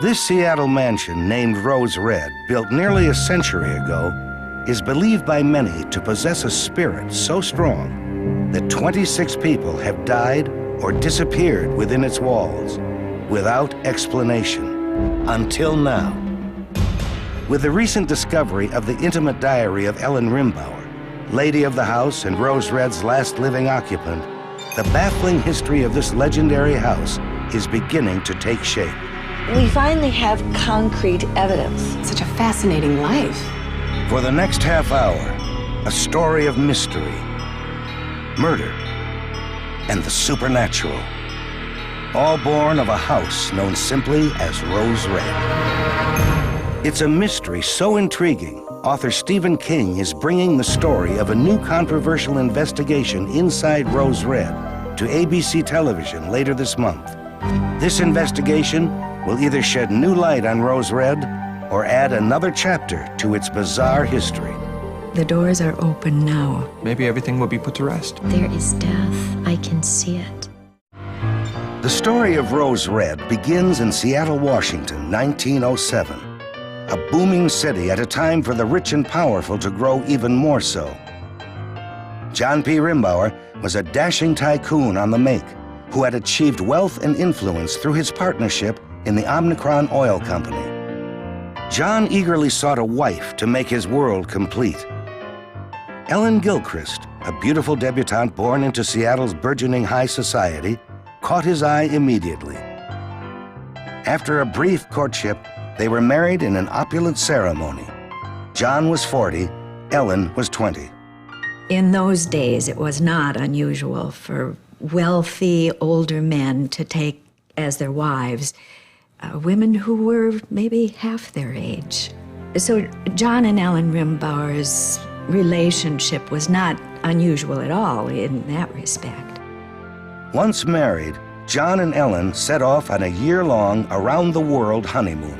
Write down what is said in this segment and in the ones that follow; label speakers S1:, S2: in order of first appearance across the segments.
S1: This Seattle mansion, named Rose Red, built nearly a century ago, is believed by many to possess a spirit so strong that 26 people have died or disappeared within its walls without explanation, until now. With the recent discovery of the intimate diary of Ellen Rimbauer, lady of the house and Rose Red's last living occupant, the baffling history of this legendary house is beginning to take shape.
S2: We finally have concrete evidence.
S3: Such a fascinating life.
S1: For the next half hour, a story of mystery, murder, and the supernatural. All born of a house known simply as Rose Red. It's a mystery so intriguing, author Stephen King is bringing the story of a new controversial investigation inside Rose Red to ABC television later this month. This investigation will either shed new light on Rose Red or add another chapter to its bizarre history.
S4: The doors are open now.
S5: Maybe everything will be put to rest.
S6: There is death. I can see it.
S1: The story of Rose Red begins in Seattle, Washington, 1907. A booming city at a time for the rich and powerful to grow even more so. John P. Rimbauer was a dashing tycoon on the make who had achieved wealth and influence through his partnership in the Omnicron Oil Company. John eagerly sought a wife to make his world complete. Ellen Gilchrist, a beautiful debutante born into Seattle's burgeoning high society, caught his eye immediately. After a brief courtship, they were married in an opulent ceremony. John was 40, Ellen was 20.
S4: In those days, it was not unusual for wealthy older men to take as their wives women who were maybe half their age. So John and Ellen Rimbauer's relationship was not unusual at all in that respect.
S1: Once married, John and Ellen set off on a year-long around-the-world honeymoon.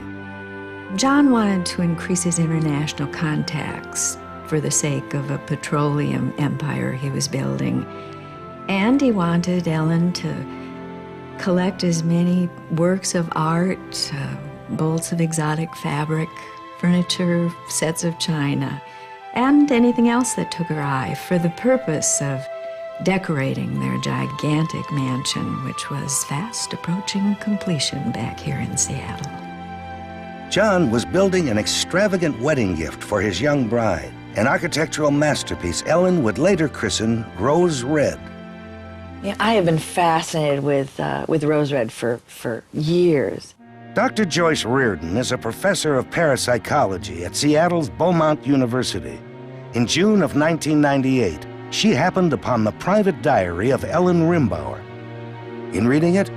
S4: John wanted to increase his international contacts for the sake of a petroleum empire he was building. And he wanted Ellen to collect as many works of art, bolts of exotic fabric, furniture, sets of china, and anything else that took her eye for the purpose of decorating their gigantic mansion, which was fast approaching completion back here in Seattle.
S1: John was building an extravagant wedding gift for his young bride, an architectural masterpiece Ellen would later christen Rose Red.
S2: Yeah, I have been fascinated with Rose Red for years.
S1: Dr. Joyce Reardon is a professor of parapsychology at Seattle's Beaumont University. In June of 1998, she happened upon the private diary of Ellen Rimbauer. In reading it,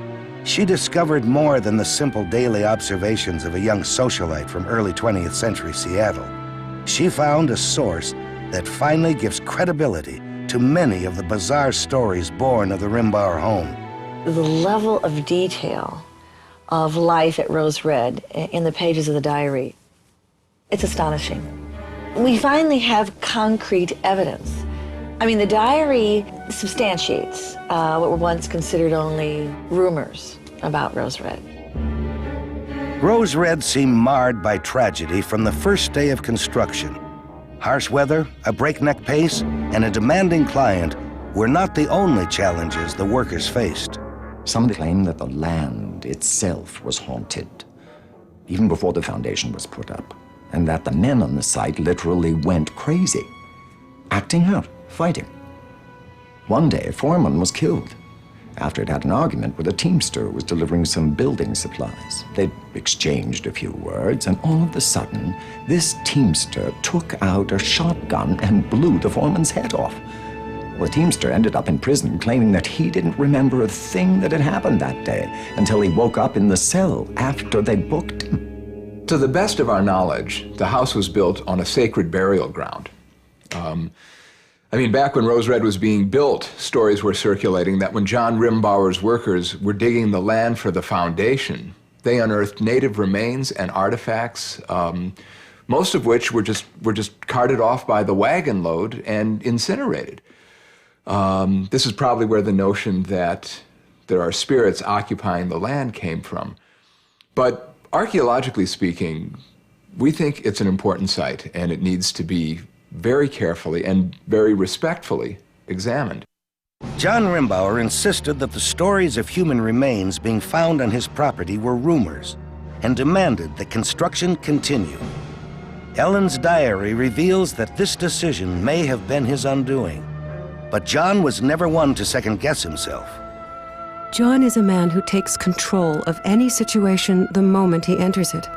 S1: she discovered more than the simple daily observations of a young socialite from early 20th century Seattle. She found a source that finally gives credibility to many of the bizarre stories born of the Rimbauer home.
S2: The level of detail of life at Rose Red in the pages of the diary, it's astonishing. We finally have concrete evidence. I mean, the diary substantiates what were once considered only rumors about Rose Red.
S1: Rose Red seemed marred by tragedy from the first day of construction. Harsh weather, a breakneck pace, and a demanding client were not the only challenges the workers faced.
S7: Some claim that the land itself was haunted, even before the foundation was put up, and that the men on the site literally went crazy, acting out, fighting. One day, a foreman was killed after it had an argument with a teamster who was delivering some building supplies. They'd exchanged a few words, and all of a sudden, this teamster took out a shotgun and blew the foreman's head off. Well, the teamster ended up in prison, claiming that he didn't remember a thing that had happened that day until he woke up in the cell after they booked him.
S5: To the best of our knowledge, the house was built on a sacred burial ground. I mean, back when Rose Red was being built, stories were circulating that when John Rimbauer's workers were digging the land for the foundation, they unearthed native remains and artifacts most of which were just carted off by the wagon load and incinerated. This is probably where the notion that there are spirits occupying the land came from. But archaeologically speaking, we think it's an important site, and it needs to be very carefully and very respectfully examined.
S1: John Rimbauer insisted that the stories of human remains being found on his property were rumors and demanded that construction continue. Ellen's diary reveals that this decision may have been his undoing, but John was never one to second-guess himself.
S8: John is a man who takes control of any situation the moment he enters it.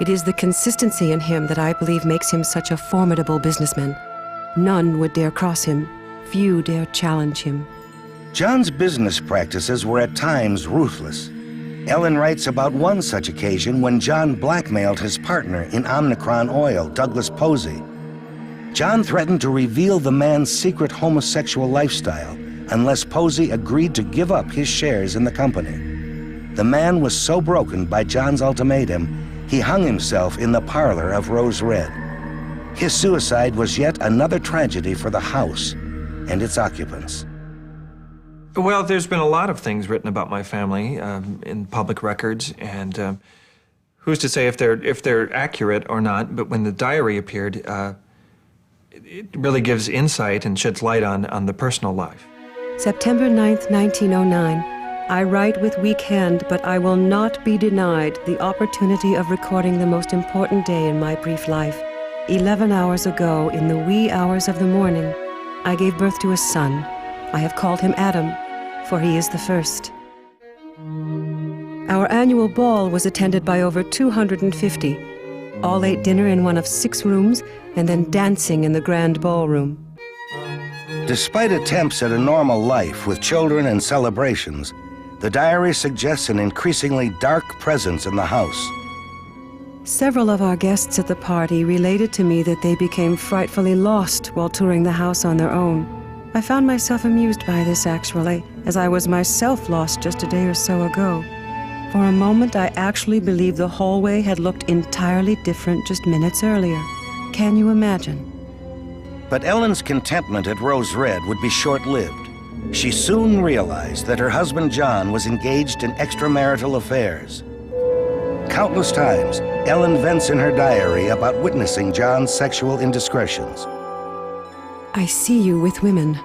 S8: It is the consistency in him that I believe makes him such a formidable businessman. None would dare cross him. Few dare challenge him.
S1: John's business practices were at times ruthless. Ellen writes about one such occasion when John blackmailed his partner in Omnicron Oil, Douglas Posey. John threatened to reveal the man's secret homosexual lifestyle unless Posey agreed to give up his shares in the company. The man was so broken by John's ultimatum, he hung himself in the parlor of Rose Red. His suicide was yet another tragedy for the house and its occupants.
S9: Well, there's been a lot of things written about my family in public records, and who's to say if they're accurate or not? But when the diary appeared, it really gives insight and sheds light on the personal life.
S8: September 9th, 1909. I write with weak hand, but I will not be denied the opportunity of recording the most important day in my brief life. 11 hours ago, in the wee hours of the morning, I gave birth to a son. I have called him Adam, for he is the first. Our annual ball was attended by over 250. All ate dinner in one of 6 rooms, and then dancing in the grand ballroom.
S1: Despite attempts at a normal life with children and celebrations, the diary suggests an increasingly dark presence in the house.
S8: Several of our guests at the party related to me that they became frightfully lost while touring the house on their own. I found myself amused by this, actually, as I was myself lost just a day or so ago. For a moment, I actually believed the hallway had looked entirely different just minutes earlier. Can you imagine?
S1: But Ellen's contentment at Rose Red would be short-lived. She soon realized that her husband John was engaged in extramarital affairs. Countless times, Ellen vents in her diary about witnessing John's sexual indiscretions.
S8: I see you with women,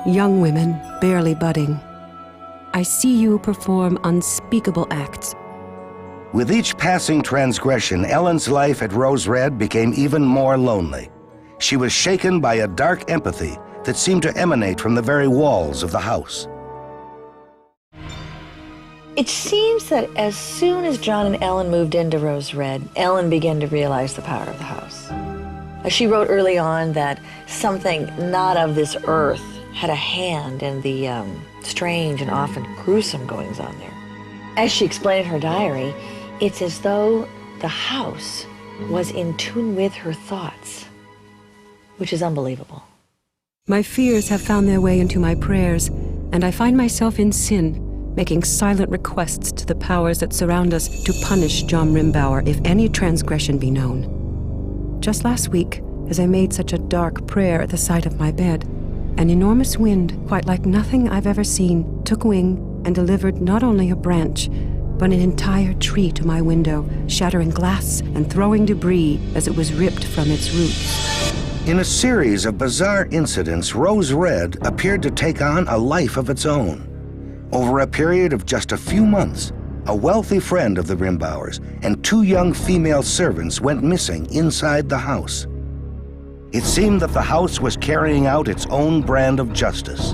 S8: young women, barely budding. I see you perform unspeakable acts.
S1: With each passing transgression, Ellen's life at Rose Red became even more lonely. She was shaken by a dark empathy that seemed to emanate from the very walls of the house.
S2: It seems that as soon as John and Ellen moved into Rose Red, Ellen began to realize the power of the house. She wrote early on that something not of this earth had a hand in the strange and often gruesome goings-on there. As she explained in her diary, it's as though the house was in tune with her thoughts, which is unbelievable.
S8: My fears have found their way into my prayers, and I find myself in sin, making silent requests to the powers that surround us to punish John Rimbauer if any transgression be known. Just last week, as I made such a dark prayer at the side of my bed, an enormous wind, quite like nothing I've ever seen, took wing and delivered not only a branch, but an entire tree to my window, shattering glass and throwing debris as it was ripped from its roots.
S1: In a series of bizarre incidents, Rose Red appeared to take on a life of its own. Over a period of just a few months, a wealthy friend of the Rimbauers and 2 young female servants went missing inside the house. It seemed that the house was carrying out its own brand of justice.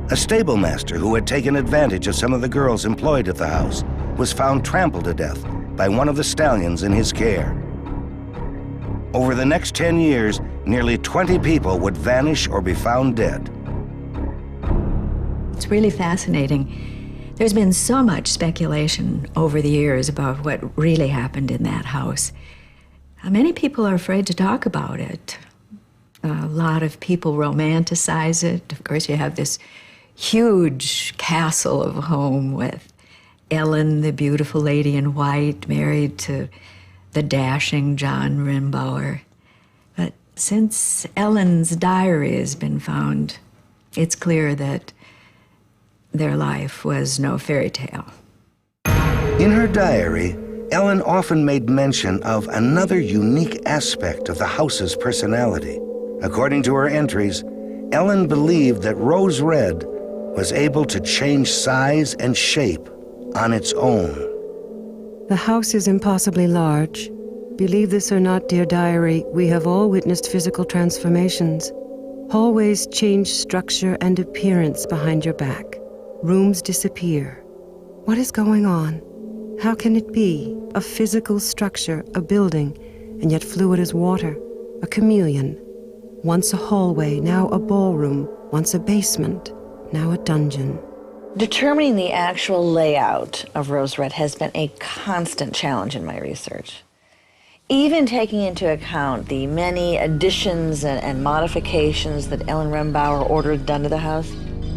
S1: A stablemaster who had taken advantage of some of the girls employed at the house was found trampled to death by one of the stallions in his care. Over the next 10 years, nearly 20 people would vanish or be found dead.
S4: It's really fascinating. There's been so much speculation over the years about what really happened in that house. Many people are afraid to talk about it. A lot of people romanticize it. Of course, you have this huge castle of a home with Ellen, the beautiful lady in white, married to the dashing John Rimbauer. But since Ellen's diary has been found, it's clear that their life was no fairy tale.
S1: In her diary, Ellen often made mention of another unique aspect of the house's personality. According to her entries, Ellen believed that Rose Red was able to change size and shape on its own.
S8: The house is impossibly large. Believe this or not, dear diary, we have all witnessed physical transformations. Hallways change structure and appearance behind your back. Rooms disappear. What is going on? How can it be? A physical structure, a building, and yet fluid as water, a chameleon. Once a hallway, now a ballroom. Once a basement, now a dungeon.
S2: Determining the actual layout of Rose Red has been a constant challenge in my research. Even taking into account the many additions and modifications that Ellen Rimbauer ordered done to the house,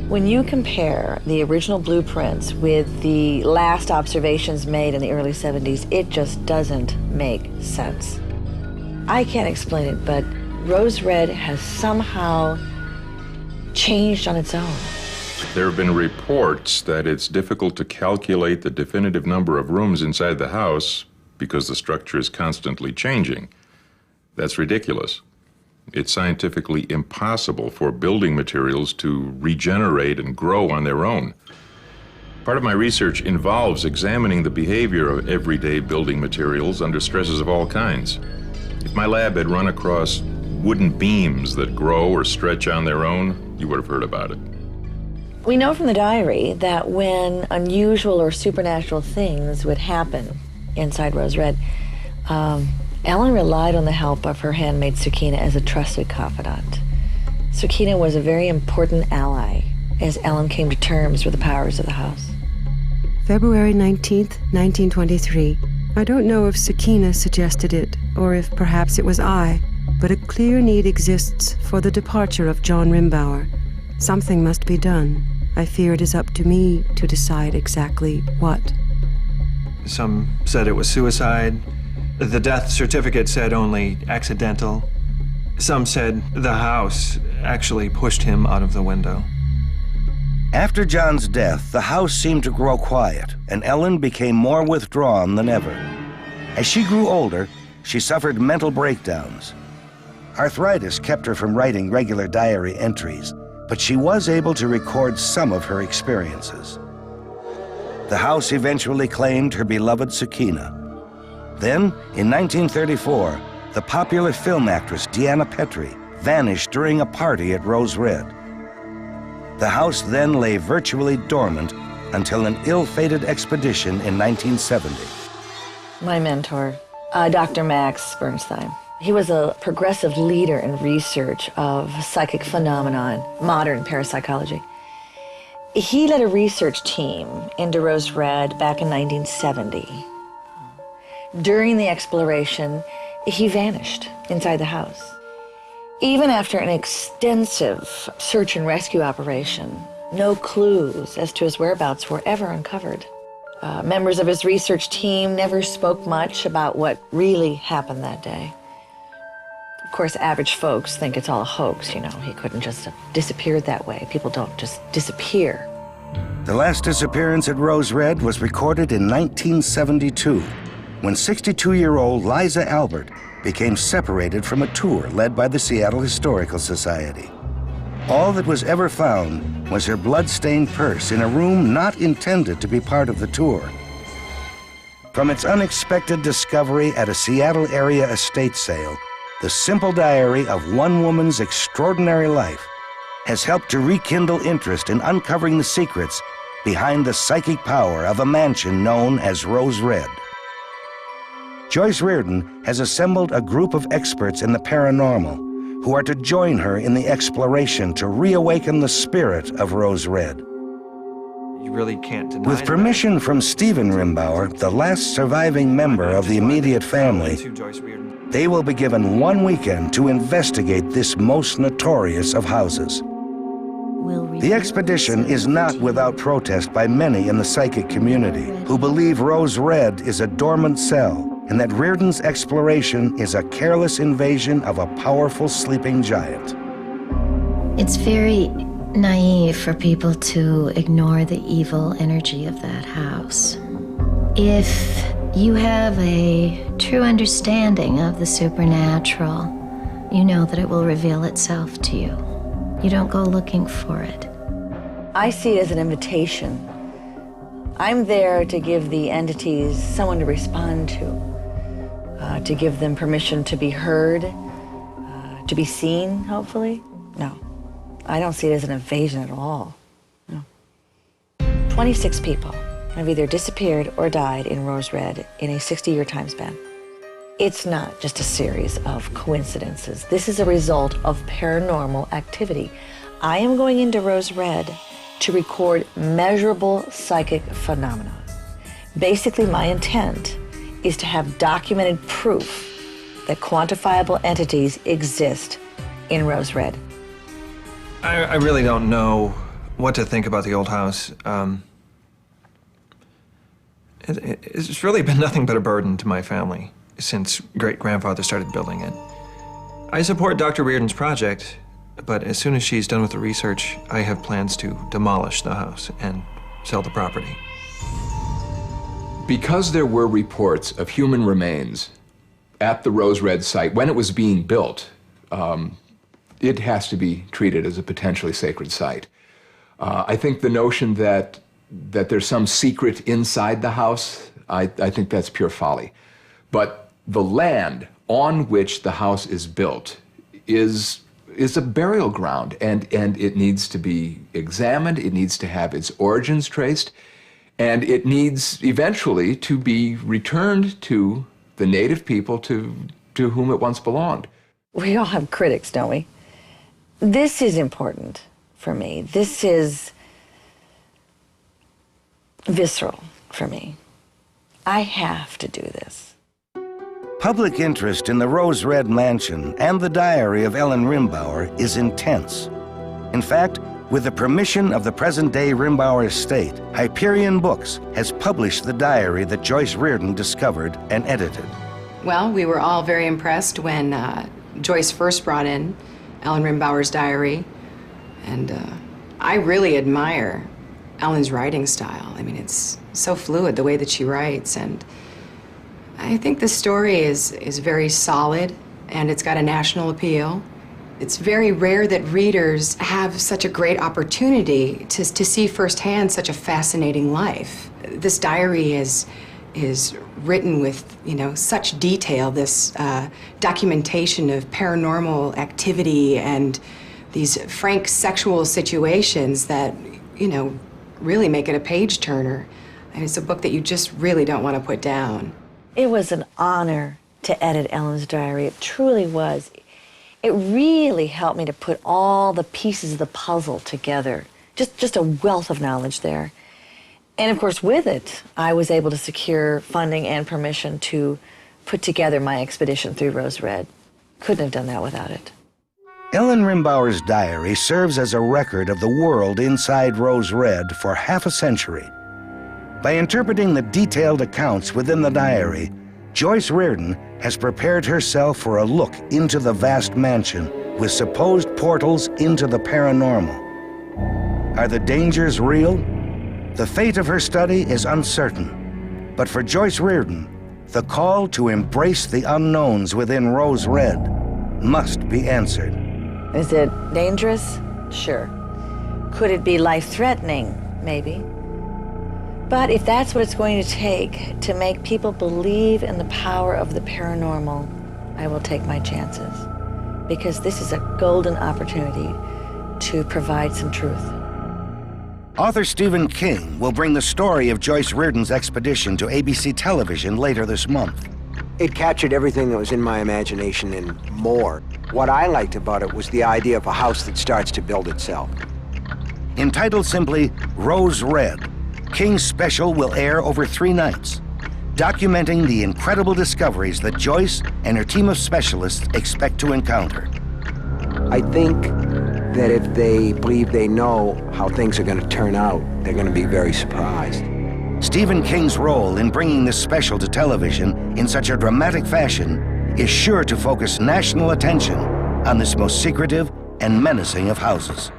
S2: when you compare the original blueprints with the last observations made in the early 70s, it just doesn't make sense. I can't explain it, but Rose Red has somehow changed on its own.
S10: There have been reports that it's difficult to calculate the definitive number of rooms inside the house because the structure is constantly changing. That's ridiculous. It's scientifically impossible for building materials to regenerate and grow on their own. Part of my research involves examining the behavior of everyday building materials under stresses of all kinds. If my lab had run across wooden beams that grow or stretch on their own, you would have heard about it.
S2: We know from the diary that when unusual or supernatural things would happen inside Rose Red, Ellen relied on the help of her handmaid Sakina as a trusted confidant. Sakina was a very important ally as Ellen came to terms with the powers of the house.
S8: February 19th, 1923. I don't know if Sakina suggested it, or if perhaps it was I, but a clear need exists for the departure of John Rimbauer. Something must be done. I fear it is up to me to decide exactly what.
S9: Some said it was suicide. The death certificate said only accidental. Some said the house actually pushed him out of the window.
S1: After John's death, the house seemed to grow quiet, and Ellen became more withdrawn than ever. As she grew older, she suffered mental breakdowns. Arthritis kept her from writing regular diary entries, but she was able to record some of her experiences. The house eventually claimed her beloved Sakina. Then, in 1934, the popular film actress Deanna Petrie vanished during a party at Rose Red. The house then lay virtually dormant until an ill-fated expedition in 1970.
S2: My mentor, Dr. Max Bernstein. He was a progressive leader in research of psychic phenomenon, modern parapsychology. He led a research team into Rose Red back in 1970. During the exploration, he vanished inside the house. Even after an extensive search and rescue operation, no clues as to his whereabouts were ever uncovered. Members of his research team never spoke much about what really happened that day. Of course, average folks think it's all a hoax, you know. He couldn't just have disappeared that way. People don't just disappear.
S1: The last disappearance at Rose Red was recorded in 1972, when 62-year-old Liza Albert became separated from a tour led by the Seattle Historical Society. All that was ever found was her blood-stained purse in a room not intended to be part of the tour. From its unexpected discovery at a Seattle area estate sale, the simple diary of one woman's extraordinary life has helped to rekindle interest in uncovering the secrets behind the psychic power of a mansion known as Rose Red. Joyce Reardon has assembled a group of experts in the paranormal who are to join her in the exploration to reawaken the spirit of Rose Red.
S9: You really can't deny
S1: With permission from Stephen Rimbauer, the last surviving member of the immediate family, they will be given 1 weekend to investigate this most notorious of houses. The expedition is not without protest by many in the psychic community who believe Rose Red is a dormant cell and that Reardon's exploration is a careless invasion of a powerful sleeping giant.
S6: It's very naive for people to ignore the evil energy of that house. If you have a true understanding of the supernatural, you know that it will reveal itself to you. You don't go looking for it.
S2: I see it as an invitation. I'm there to give the entities someone to respond to give them permission to be heard, to be seen, hopefully. No, I don't see it as an invasion at all. No. 26 people have either disappeared or died in Rose Red in a 60-year time span. It's not just a series of coincidences. This is a result of paranormal activity. I am going into Rose Red to record measurable psychic phenomena. Basically, my intent is to have documented proof that quantifiable entities exist in Rose Red.
S9: I really don't know what to think about the old house. It's really been nothing but a burden to my family since great-grandfather started building it. I support Dr. Reardon's project, but as soon as she's done with the research, I have plans to demolish the house and sell the property.
S5: Because there were reports of human remains at the Rose Red site when it was being built, it has to be treated as a potentially sacred site. I think the notion that there's some secret inside the house, I think that's pure folly. But the land on which the house is built is a burial ground, and it needs to be examined, it needs to have its origins traced, and it needs eventually to be returned to the native people to whom it once belonged.
S2: We all have critics, don't we? This is important for me. This is visceral for me. I have to do this.
S1: Public interest in the Rose Red Mansion and the diary of Ellen Rimbauer is intense. In fact, with the permission of the present-day Rimbauer estate, Hyperion Books has published the diary that Joyce Reardon discovered and edited.
S3: Well, we were all very impressed when Joyce first brought in Ellen Rimbauer's diary, and I really admire Ellen's writing style. I mean, it's so fluid, the way that she writes, and I think the story is very solid, and it's got a national appeal. It's very rare that readers have such a great opportunity to see firsthand such a fascinating life. This diary is written with, such detail, this documentation of paranormal activity and these frank sexual situations that, really make it a page-turner. And it's a book that you just really don't want to put down.
S2: It was an honor to edit Ellen's diary. It truly was. It really helped me to put all the pieces of the puzzle together. Just a wealth of knowledge there. And of course, with it, I was able to secure funding and permission to put together my expedition through Rose Red. Couldn't have done that without it.
S1: Ellen Rimbauer's diary serves as a record of the world inside Rose Red for half a century. By interpreting the detailed accounts within the diary, Joyce Reardon has prepared herself for a look into the vast mansion with supposed portals into the paranormal. Are the dangers real? The fate of her study is uncertain. But for Joyce Reardon, the call to embrace the unknowns within Rose Red must be answered.
S2: Is it dangerous? Sure. Could it be life-threatening? Maybe. But if that's what it's going to take to make people believe in the power of the paranormal, I will take my chances. Because this is a golden opportunity to provide some truth.
S1: Author Stephen King will bring the story of Joyce Reardon's expedition to ABC television later this month.
S11: It captured everything that was in my imagination and more. What I liked about it was the idea of a house that starts to build itself.
S1: Entitled simply Rose Red, King's special will air over 3 nights, documenting the incredible discoveries that Joyce and her team of specialists expect to encounter.
S11: I think that if they believe they know how things are going to turn out, they're going to be very surprised.
S1: Stephen King's role in bringing this special to television in such a dramatic fashion is sure to focus national attention on this most secretive and menacing of houses.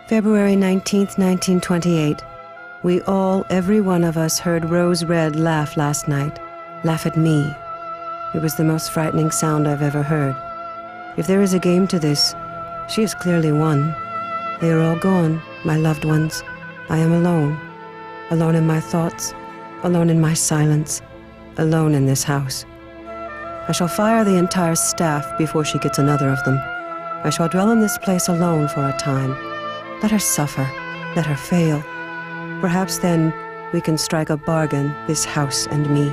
S8: February 19th, 1928. We all, every one of us, heard Rose Red laugh last night. Laugh at me. It was the most frightening sound I've ever heard. If there is a game to this, she has clearly won. They are all gone, my loved ones. I am alone. Alone in my thoughts, alone in my silence, alone in this house. I shall fire the entire staff before she gets another of them. I shall dwell in this place alone for a time. Let her suffer, let her fail. Perhaps then we can strike a bargain, this house and me.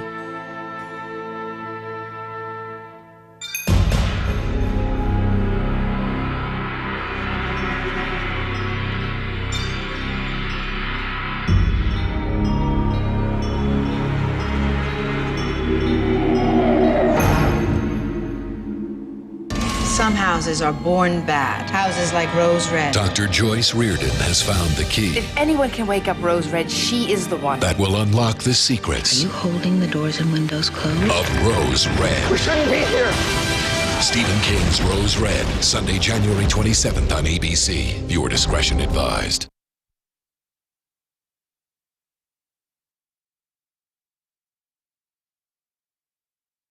S12: Some houses are born bad. Houses like Rose Red.
S13: Dr. Joyce Reardon has found the key.
S14: If anyone can wake up Rose Red, she is the one.
S13: That will unlock the secrets.
S6: Are you holding the doors and windows closed?
S13: Of Rose Red.
S11: We shouldn't be here.
S13: Stephen King's Rose Red, Sunday, January 27th on ABC. Viewer discretion advised.